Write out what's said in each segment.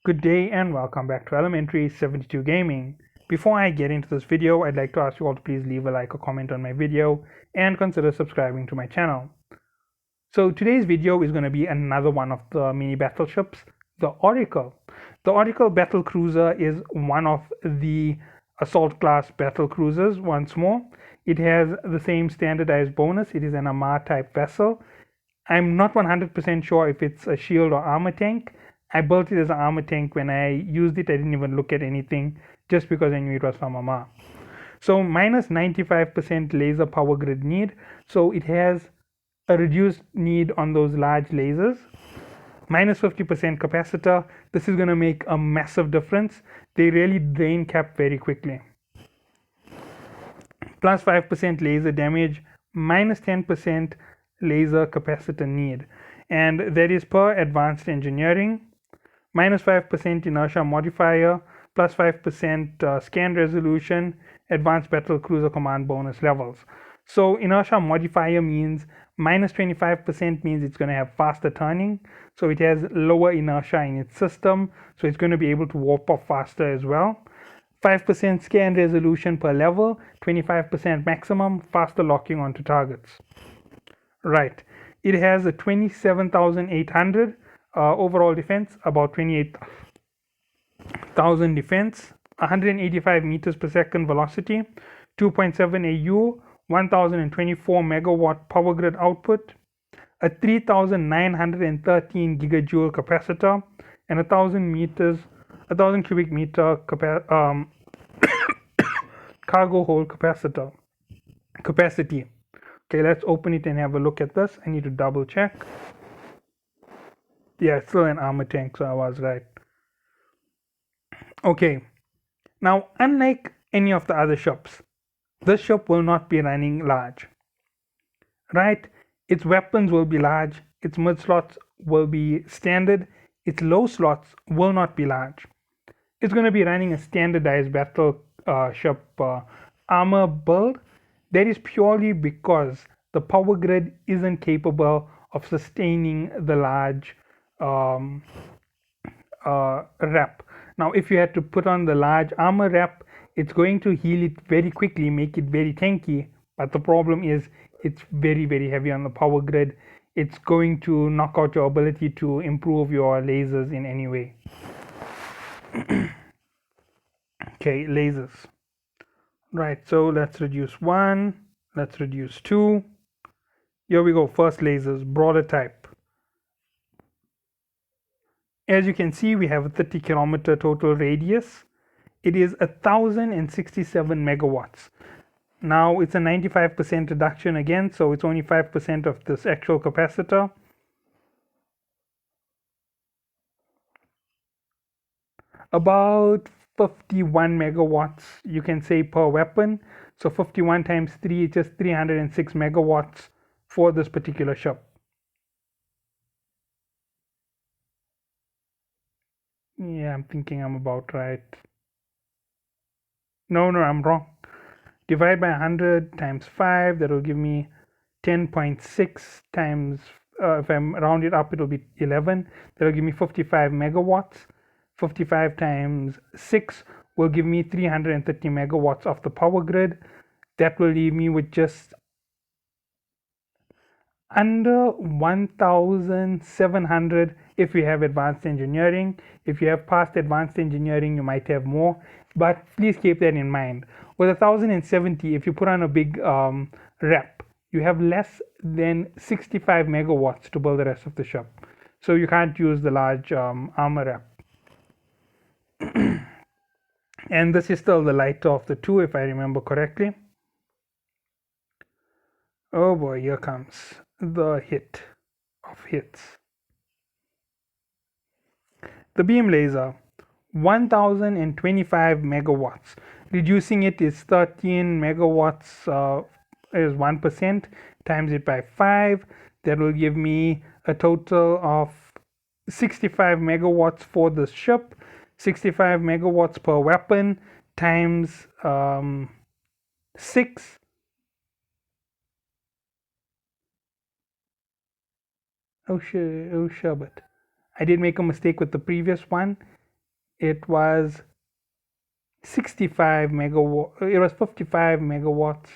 Good day and welcome back to Elementary 72 Gaming. Before I get into this video, I'd like to ask you all to please leave a like or comment on my video and consider subscribing to my channel. So today's video is going to be another one of the mini battleships, the Oracle. The Oracle battle cruiser is one of the assault class battle cruisers once more. It has the same standardized bonus. It is an Amar type vessel. I'm not 100% sure if it's a shield or armor tank. I built it as an armor tank. When I used it, I didn't even look at anything just because I knew it was from Amar. So minus 95% laser power grid need. So it has a reduced need on those large lasers. Minus 50% capacitor. This is going to make a massive difference. They really drain cap very quickly. Plus 5% laser damage. Minus 10% laser capacitor need. And that is per advanced engineering. Minus 5% inertia modifier, plus 5% scan resolution, advanced battle cruiser command bonus levels. So inertia modifier means minus 25% means it's going to have faster turning. So it has lower inertia in its system. So it's going to be able to warp off faster as well. 5% scan resolution per level, 25% maximum, faster locking onto targets. Right. It has a 27,800 overall defense, about 28,000 defense, 185 meters per second velocity, 2.7 AU, 1024 megawatt power grid output, a 3,913 gigajoule capacitor, and 1,000 cubic meter cargo hold capacity. Okay, let's open it and have a look at this. I need to double check. Yeah, it's still an armor tank, so I was right. Okay, now unlike any of the other ships, this ship will not be running large. Right? Its weapons will be large, its mid slots will be standard, its low slots will not be large. It's going to be running a standardized battleship armor build. That is purely because the power grid isn't capable of sustaining the large wrap. Now, if you had to put on the large armor wrap, it's going to heal it very quickly, make it very tanky. But the problem is it's very, very heavy on the power grid. It's going to knock out your ability to improve your lasers in any way. Okay, lasers. Right, so let's reduce 1, let's reduce 2. Here we go, first lasers, broader type. As you can see, we have a 30 kilometer total radius. It is 1,067 megawatts. Now it's a 95% reduction again, so it's only 5% of this actual capacitor. About 51 megawatts, you can say, per weapon. So 51 times 3 is just 306 megawatts for this particular ship. Yeah, I'm thinking I'm about right. No, I'm wrong. Divide by 100 times 5, that will give me 10.6 times, if I round it up, it will be 11. That will give me 55 megawatts. 55 times 6 will give me 330 megawatts of the power grid. That will leave me with just under 1,700 if you have advanced engineering. If you have past advanced engineering, you might have more, but please keep that in mind. With 1,070, if you put on a big rep, you have less than 65 megawatts to build the rest of the ship. So you can't use the large armor rep. And this is still the lighter of the two, if I remember correctly. Oh boy, here comes the hit of hits. The beam laser, 1025 megawatts. Reducing it is 13 megawatts, is 1%. Times it by 5. That will give me a total of 65 megawatts for this ship. 65 megawatts per weapon times 6. Oh, sure, but I did make a mistake with the previous one. it was 65 megawatt. It was 55 megawatts.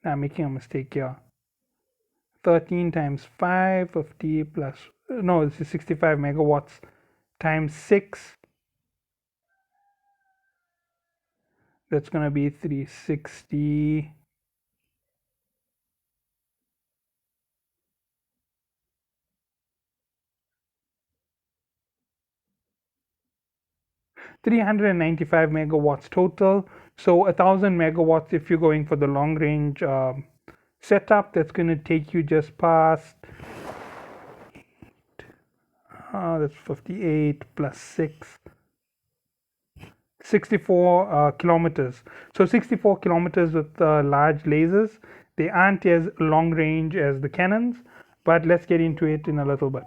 I'm making a mistake here. 13 times 5, 50 plus. No, this is 65 megawatts times 6. That's going to be 360. 395 megawatts total. So 1000 megawatts if you're going for the long range setup. That's going to take you just past. That's 58 plus 6. 64 kilometers. So 64 kilometers with large lasers. They aren't as long range as the cannons, but let's get into it in a little bit.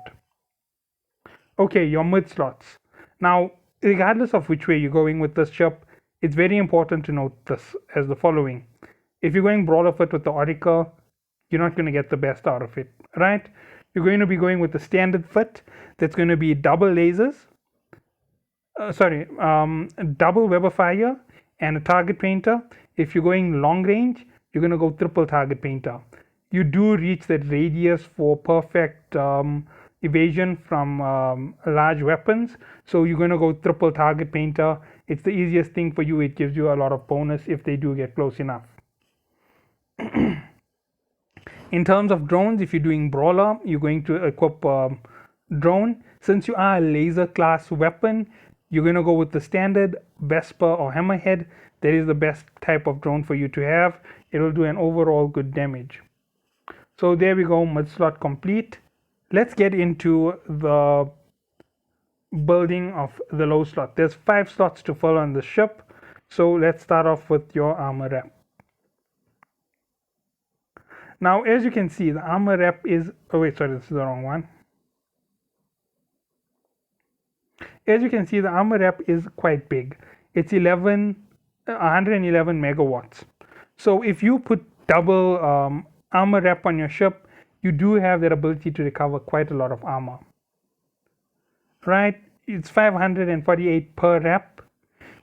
Okay, your mid slots. Now, regardless of which way you're going with this ship, it's very important to note this as the following. If you're going brawler fit with the Oracle, you're not going to get the best out of it, right? You're going to be going with the standard fit. That's going to be double lasers, double Weber fire and a target painter. If you're going long range, you're going to go triple target painter. You do reach that radius for perfect evasion from large weapons, so you're going to go triple target painter. It's the easiest thing for you. It gives you a lot of bonus if they do get close enough. In terms of drones, if you're doing brawler, you're going to equip drone. Since you are a laser class weapon, you're going to go with the standard Vesper or Hammerhead. That is the best type of drone for you to have. It will do an overall good damage. So there we go, mid slot complete. Let's get into the building of the low slot. There's 5 slots to fill on the ship. So let's start off with your armor wrap. Now, as you can see, the armor wrap is, oh wait, sorry, this is the wrong one. As you can see, the armor wrap is quite big. It's 111 megawatts. So if you put double armor wrap on your ship, you do have that ability to recover quite a lot of armor. Right? It's 548 per wrap.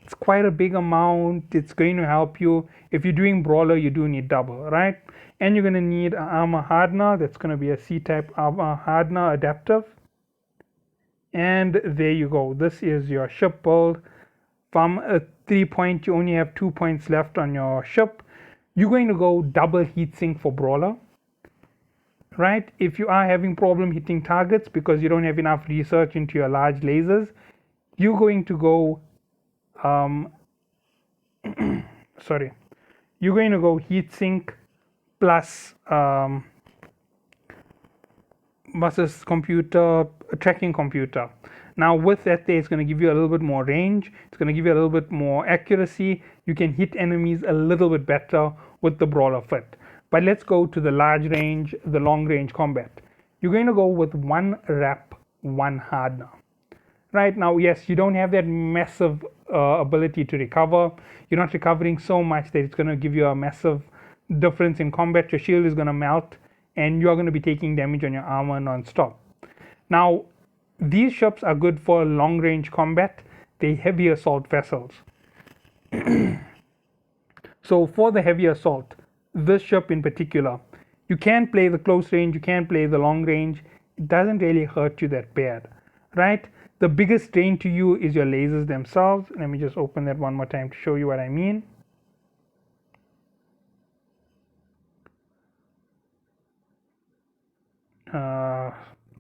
It's quite a big amount. It's going to help you. If you're doing brawler, you do need double, right? And you're going to need an armor hardener. That's going to be a C-type armor hardener adaptive. And there you go. This is your ship build. From a 3-point, you only have 2 points left on your ship. You're going to go double heatsink for brawler, right? If you are having problem hitting targets because you don't have enough research into your large lasers, you're going to go you're going to go heatsink plus versus computer tracking computer. Now with that there, it's going to give you a little bit more range. It's going to give you a little bit more accuracy. You can hit enemies a little bit better with the brawler fit. But let's go to the large range, the long range combat. You're going to go with 1 wrap, 1 hardener. Right now, yes, you don't have that massive ability to recover. You're not recovering so much that it's going to give you a massive difference in combat. Your shield is going to melt and you're going to be taking damage on your armor non-stop. Now, these ships are good for long range combat. They're heavy assault vessels. So for the heavy assault, this ship in particular, you can play the close range, you can play the long range. It doesn't really hurt you that bad, right? The biggest drain to you is your lasers themselves. Let me just open that one more time to show you what I mean.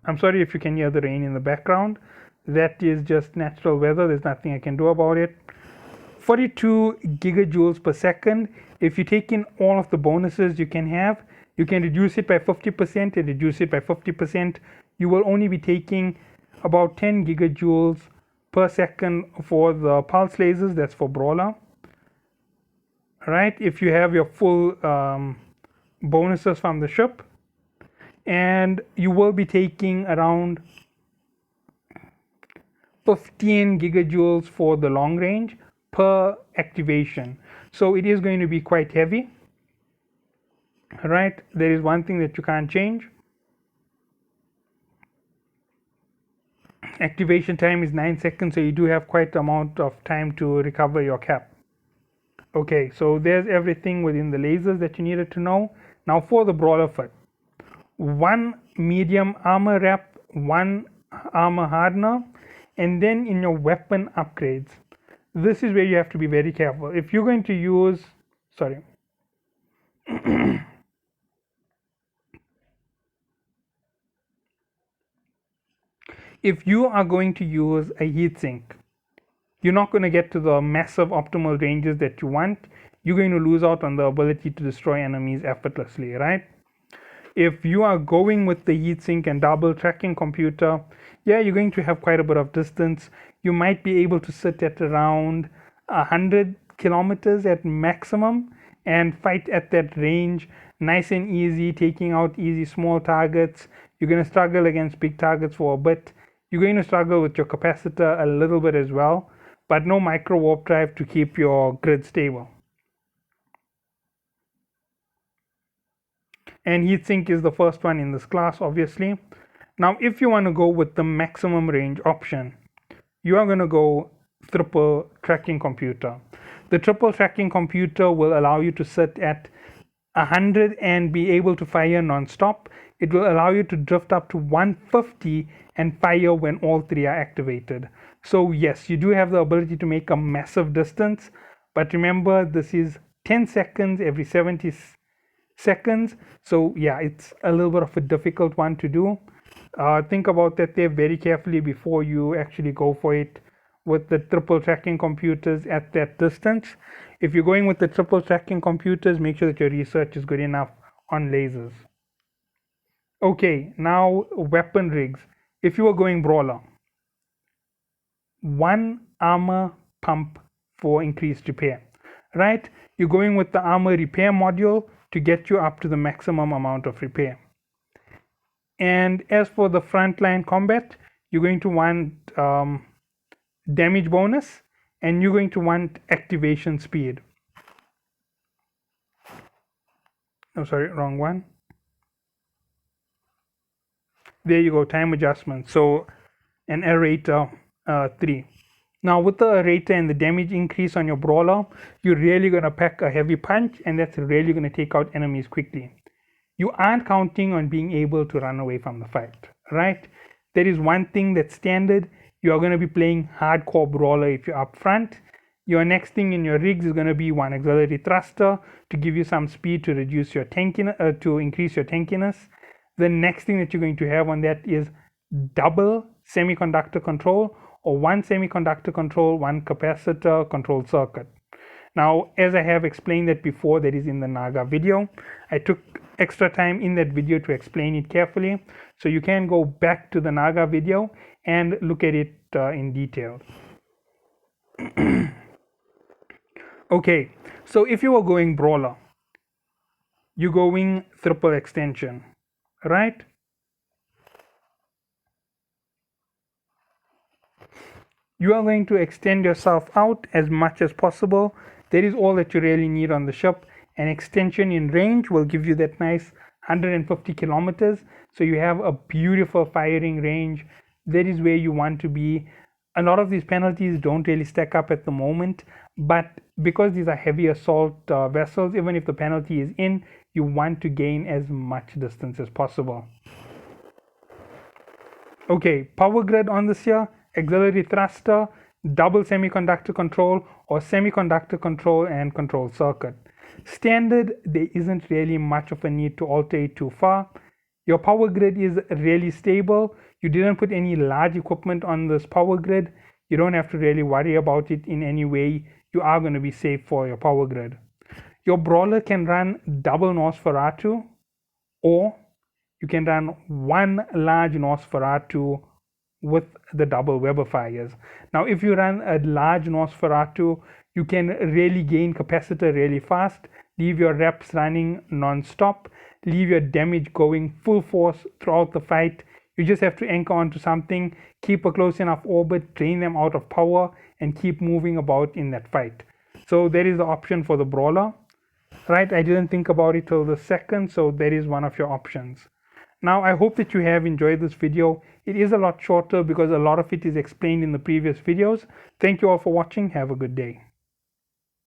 I'm sorry if you can hear the rain in the background. That is just natural weather. There's nothing I can do about it. 42 gigajoules per second. If you take in all of the bonuses you can have, you can reduce it by 50% and reduce it by 50%. You will only be taking about 10 gigajoules per second for the pulse lasers. That's for brawler. Right? If you have your full bonuses from the ship, and you will be taking around 15 gigajoules for the long range per activation. So it is going to be quite heavy, right? There is one thing that you can't change. Activation time is 9 seconds, so you do have quite amount of time to recover your cap. Okay, so there's everything within the lasers that you needed to know. Now for the brawler foot, 1 medium armor wrap, 1 armor hardener, and then in your weapon upgrades, this is where you have to be very careful. If you're going to use, sorry, if you are going to use a heatsink, you're not going to get to the massive optimal ranges that you want. You're going to lose out on the ability to destroy enemies effortlessly, right? If you are going with the heatsink and double tracking computer, yeah, you're going to have quite a bit of distance. You might be able to sit at around 100 kilometers at maximum and fight at that range nice and easy, taking out easy small targets. You're going to struggle against big targets for a bit. You're going to struggle with your capacitor a little bit as well, but no micro warp drive to keep your grid stable. And heatsink is the first one in this class, obviously. Now if you want to go with the maximum range option, you are going to go triple tracking computer. The triple tracking computer will allow you to sit at 100 and be able to fire non-stop. It will allow you to drift up to 150 and fire when all three are activated. So yes, you do have the ability to make a massive distance, but remember, this is 10 seconds every 70 seconds. So yeah, it's a little bit of a difficult one to do. Think about that there very carefully before you actually go for it with the triple tracking computers at that distance. If you're going with the triple tracking computers, make sure that your research is good enough on lasers. Okay, now weapon rigs. If you are going brawler, 1 armor pump for increased repair, right? You're going with the armor repair module to get you up to the maximum amount of repair. And as for the frontline combat, you're going to want damage bonus, and you're going to want activation speed. Oh, sorry, wrong one. There you go, time adjustment. So an errater 3. Now with the errater and the damage increase on your brawler, you're really going to pack a heavy punch, and that's really going to take out enemies quickly. You aren't counting on being able to run away from the fight, right? There is one thing that's standard. You are going to be playing hardcore brawler if you're up front. Your next thing in your rigs is going to be 1 auxiliary thruster to give you some speed to reduce your tankiness, to increase your tankiness. The next thing that you're going to have on that is double semiconductor control, or 1 semiconductor control, 1 capacitor control circuit. Now, as I have explained that before, that is in the Naga video. I took extra time in that video to explain it carefully, so you can go back to the Naga video and look at it in detail. Okay, so if you are going brawler, you're going triple extension, right? You are going to extend yourself out as much as possible. That is all that you really need on the ship. An extension in range will give you that nice 150 kilometers, so you have a beautiful firing range. That is where you want to be. A lot of these penalties don't really stack up at the moment, but because these are heavy assault vessels, even if the penalty is in, you want to gain as much distance as possible. Okay, power grid on this here: auxiliary thruster, double semiconductor control, or semiconductor control and control circuit. Standard, there isn't really much of a need to alter it too far. Your power grid is really stable. You didn't put any large equipment on this power grid. You don't have to really worry about it in any way. You are going to be safe for your power grid. Your brawler can run double Nosferatu, or you can run 1 large Nosferatu with the double Weber fires. Now if you run a large Nosferatu, you can really gain capacitor really fast, leave your reps running non-stop, leave your damage going full force throughout the fight. You just have to anchor onto something, keep a close enough orbit, drain them out of power, and keep moving about in that fight. So there is the option for the brawler, right? I didn't think about it till the second, so that is one of your options. Now I hope that you have enjoyed this video. It is a lot shorter because a lot of it is explained in the previous videos. Thank you all for watching. Have a good day.